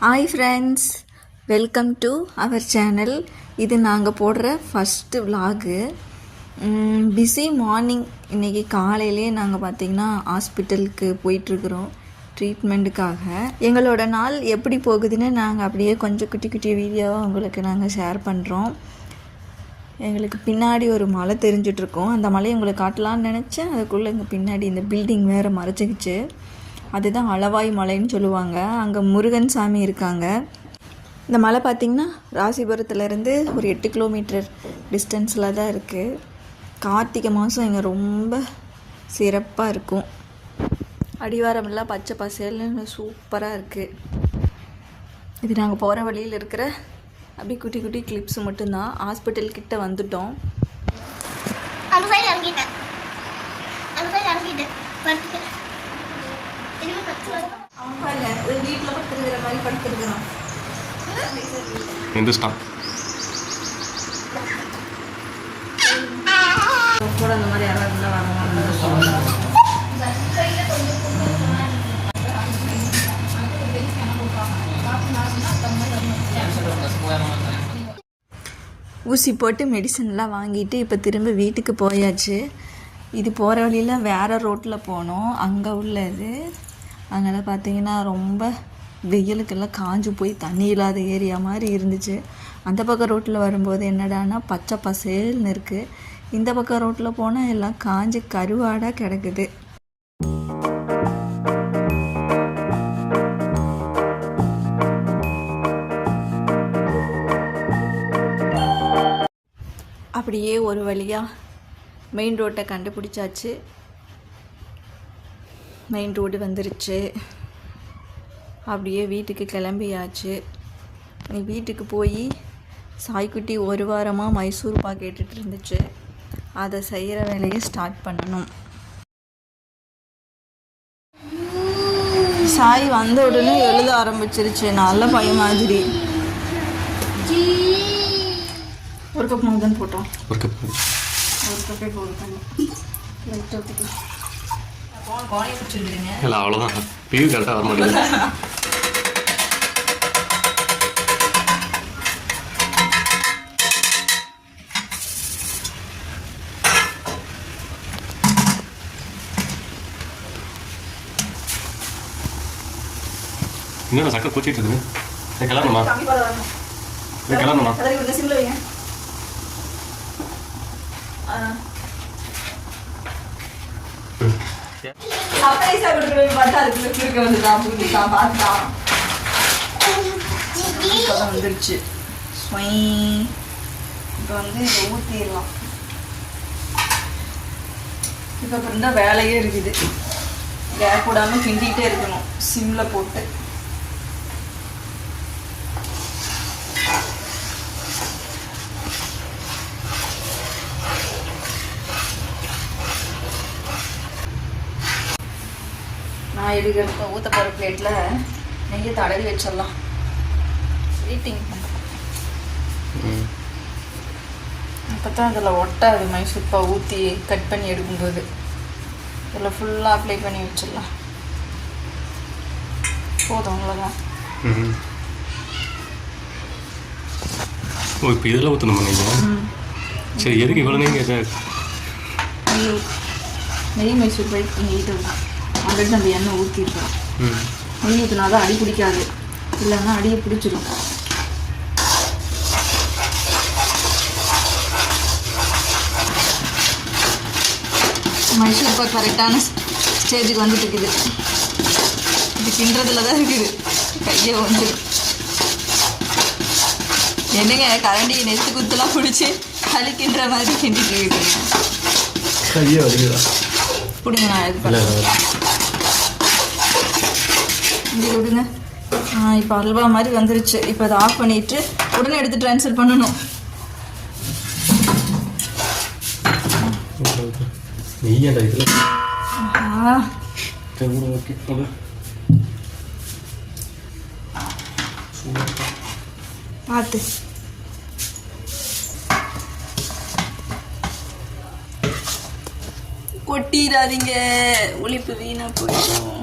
Hi friends, welcome to our channel. இது நாங்கள் போடுற ஃபஸ்ட்டு விலாகு. Busy morning. இன்றைக்கி காலையிலே நாங்கள் பார்த்திங்கன்னா ஹாஸ்பிட்டலுக்கு போயிட்டுருக்குறோம் ட்ரீட்மெண்ட்டுக்காக. எங்களோட நாள் எப்படி போகுதுன்னு நாங்கள் அப்படியே கொஞ்சம் குட்டி குட்டி வீடியோவாக உங்களுக்கு நாங்கள் ஷேர் பண்ணுறோம். எங்களுக்கு பின்னாடி ஒரு மலை தெரிஞ்சிட்ருக்கோம். அந்த மலையை உங்களுக்கு காட்டலான்னு நினச்சேன். அதுக்குள்ளே இங்கே பின்னாடி இந்த பில்டிங் வேறு மறைச்சிக்கிச்சு. அதுதான் அளவாய் மலைன்னு சொல்லுவாங்க. அங்கே முருகன் சாமி இருக்காங்க. இந்த மலை பார்த்திங்கன்னா ராசிபுரத்துலேருந்து ஒரு 8 கிலோமீட்டர் டிஸ்டன்ஸில் தான் இருக்குது. கார்த்திகை மாதம் இங்கே ரொம்ப சிறப்பாக இருக்கும். அடிவாரமெல்லாம் பச்சை பசேல்னு சூப்பராக இருக்குது. இது நாங்கள் போகிற வழியில் இருக்கிற அப்படி குட்டி குட்டி கிளிப்ஸ் மட்டும்தான். ஹாஸ்பிட்டல்கிட்ட வந்துட்டோம். வீட்டில் படுத்துருக்கிற மாதிரி படுத்துருக்குறோம். கூட அந்த மாதிரி யாராவது இருந்தால் வாங்க. ஊசி போட்டு மெடிசன்லாம் வாங்கிட்டு இப்போ திரும்ப வீட்டுக்கு போயாச்சு. இது போகிற வழியில் வேறு ரோட்டில் போனோம். அங்கே உள்ளது அங்கே பார்த்திங்கன்னா ரொம்ப வெயிலுக்கெல்லாம் காஞ்சு போய் தண்ணி இல்லாத ஏரியா மாதிரி இருந்துச்சு. அந்த பக்கம் ரோட்டில் வரும்போது என்னடானா பச்சை பசேல்னு இருக்குது. இந்த பக்கம் ரோட்டில் போனால் எல்லாம் காஞ்சு கருவாடாக கிடக்குது. அப்படியே ஒரு வழியாக மெயின் ரோட்டை கண்டுபிடிச்சாச்சு. மெயின் ரோடு வந்துருச்சு. அப்படியே வீட்டுக்கு கிளம்பியாச்சு. நீ வீட்டுக்கு போய் சாய்க்குட்டி ஒரு வாரமாக மைசூர் பாக் கேட்டுட்டு இருந்துச்சு. அதை செய்கிற வேலையை ஸ்டார்ட் பண்ணணும். சாய் வந்த உடனே எழுத ஆரம்பிச்சிருச்சு. நல்ல பையன் மாதிரி. ஒரு கப் முதன் போட்டோம். ஒரு கப்பே போட்டோம். லைட்டாக கோணி பிடிச்சிருந்துருங்க. இல்லை அவ்வளோதான். பியூ கரெக்டாக வர மாட்டேங்குது. இன்னும் சக்கரை கொச்சிட்டு இருக்குது. கிளம்பணுமா? கிளம்பணுமா? வந்துருச்சு. இப்போ வந்து இதை ஊற்றிடலாம். இப்போ அப்புறம் தான் வேலையே இருக்குது. கேப் போடாமல் கிண்டிகிட்டே இருக்கணும் சிம்மில் போட்டு. நான் எடுக்க ஊற்ற போகிற பிளேட்டில் நெய்யை தடவி வச்சிடலாம். ஹீட்டிங் அப்போ தான் அதில் ஒட்டாது. மைசூர்பா ஊற்றி கட் பண்ணி எடுக்கும்போது இதில் ஃபுல்லாக அப்ளை பண்ணி வச்சிடலாம். போதும் அவ்வளோதான். ஓ இப்போ இதெல்லாம் ஊற்றணுமா நீங்கள்? சரி, எதுக்கு இவ்வளோ நீங்கள் நெய் மைசூர் பை நெய்ட்டு ஆல்ரெடி நம்ம எண்ணெய் ஊற்றிருக்கோம். நெய் ஊற்றினா தான் அடி பிடிக்காது. இல்லைன்னா அடியை பிடிச்சிடும். மைசூர் பாக் கரெக்டான ஸ்டேஜுக்கு வந்துட்டு இருக்குது. இது கிண்டுறதுல தான் இருக்குது. கையை வந்து என்னங்க கரண்டி நெத்து குத்துலாம் பிடிச்சி களி கிண்டுற மாதிரி கிண்டிட்டு இருக்குதுங்க. கையை வலிக்குதா? பிடிங்க, நான் இது பண்ணுறேன். இங்கே விடுங்க. இப்போ அல்வா மாதிரி வந்துருச்சு. இப்போ அதை ஆஃப் பண்ணிவிட்டு உடனே எடுத்து ட்ரான்ஸ்ஃபர் பண்ணணும். பார்த்து கொட்டிடாதீங்க, ஒளிப்பு வீணாக போயிடும்.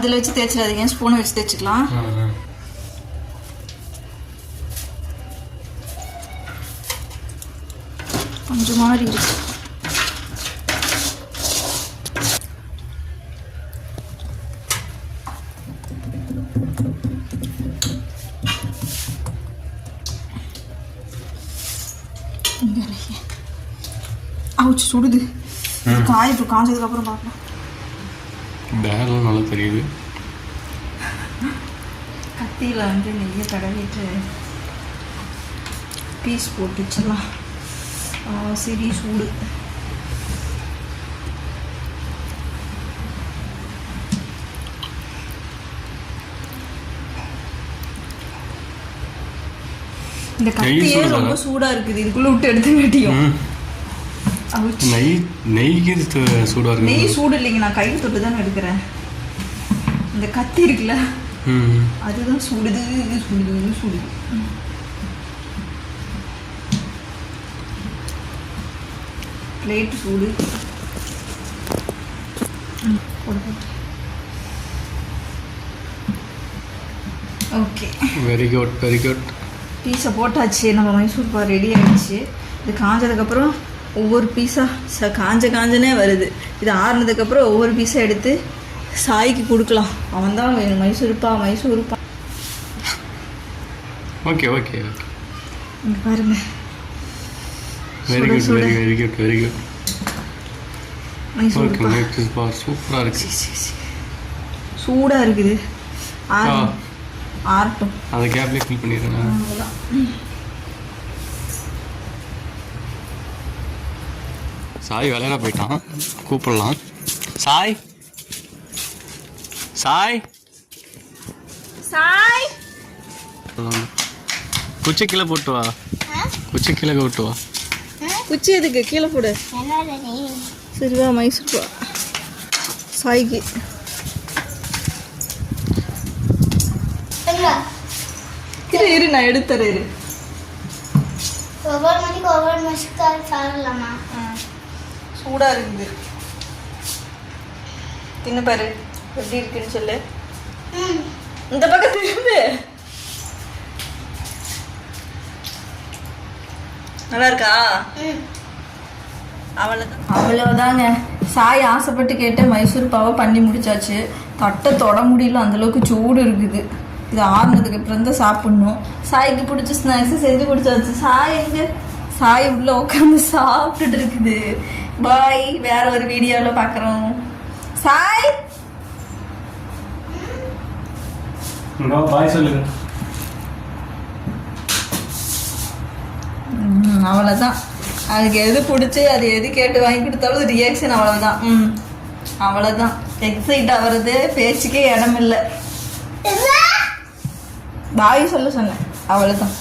அதில் வச்சு தேய்ச்சிடாதீங்க, ஸ்பூனை வச்சு தேய்ச்சிக்கலாம். கொஞ்சம் மாதிரி இருக்கு. அவுச்சு சுடுது. காய்ப்பு காஞ்சதுக்கு அப்புறம் பார்க்கலாம். பேரெல்லாம் நல்லா தெரியுது. கத்தியில் வந்து நெய்யை தடவிட்டு பீஸ் போட்டு வச்சிடலாம். சரி சூடு. இந்த கத்தியே ரொம்ப சூடா இருக்குது. இதுக்குள்ள விட்டு எடுத்து கட்டியும். நெய்க்கு சூடா இருக்கு. நெய் சூடு இல்லைங்க, நான் கையில் தொட்டு தான் எடுக்கிறேன். இந்த கத்தி இருக்குல்ல அதுதான் சுடுது சுடுது சுடுது. பிளேட் சூடு. Okay, very good very good. பீஸை போட்டாச்சு. நம்ம மைசூர் பாக் ரெடி ஆகிடுச்சு. இது காஞ்சதுக்கப்புறம் ஒவ்வொரு பீஸாக காஞ்சனே வருது. இது ஆறுனதுக்கப்புறம் ஒவ்வொரு பீஸாக எடுத்து சாய்க்கு கொடுக்கலாம். அவன் தான் மைசூர்ப்பா. ஓகே ஓகே இங்கே பாருங்க. Very good very very good very good. மைசூர்ப்பா சூப்பராக இருக்கு. சூடாக இருக்குது. ஆறட்டும். அதை கேப்லேயே ஃபில் பண்ணிடுறேன். அவ்வளோதான். சாய் விளையாட போயிட்டான், கூப்பிடலாம். சாய் சாய் சாய் குச்சி கீழே போட்டு வா. குச்சி கீழே போட்டு வா. குச்சி எதுக்கு கீழே போடு. சரிவா மைசூர்ப்பா சாய்க்கு. இரு நான் எடுத்துறேன். இரு சூடா இருக்குது. தின்னு பாரு எப்படி இருக்குன்னு சொல்லு. இந்த பக்கம் திரும்பு. நல்லா இருக்கா? அவ்வளோதாங்க. சாய் ஆசைப்பட்டு கேட்ட மைசூர் பாவை பண்ணி முடிச்சாச்சு. தட்டை தொட முடியல, அந்தளவுக்கு சூடு இருக்குது. இது ஆறுனதுக்கு அப்புறம் தான் சாப்பிட்ணும். சாய்க்கு பிடிச்ச ஸ்நாக்ஸை செஞ்சு குடிச்சாச்சு. சாய் எங்கே? சாய் உள்ள உட்காந்து சாப்பிட்டுட்டு இருக்குது. பாய், வேற ஒரு வீடியோவில் பார்க்குறோம். சாய் பாய் சொல்லுங்க. அவ்வளோதான். அதுக்கு எது பிடிச்சி அது எது கேட்டு வாங்கி கொடுத்தாலும் ரியாக்ஷன் அவ்வளோதான். அவ்வளோதான். எக்ஸைட் ஆகிறது பேச்சுக்கே இடம் இல்லை. பாய் சொல்ல சொன்னேன், அவ்வளோதான்.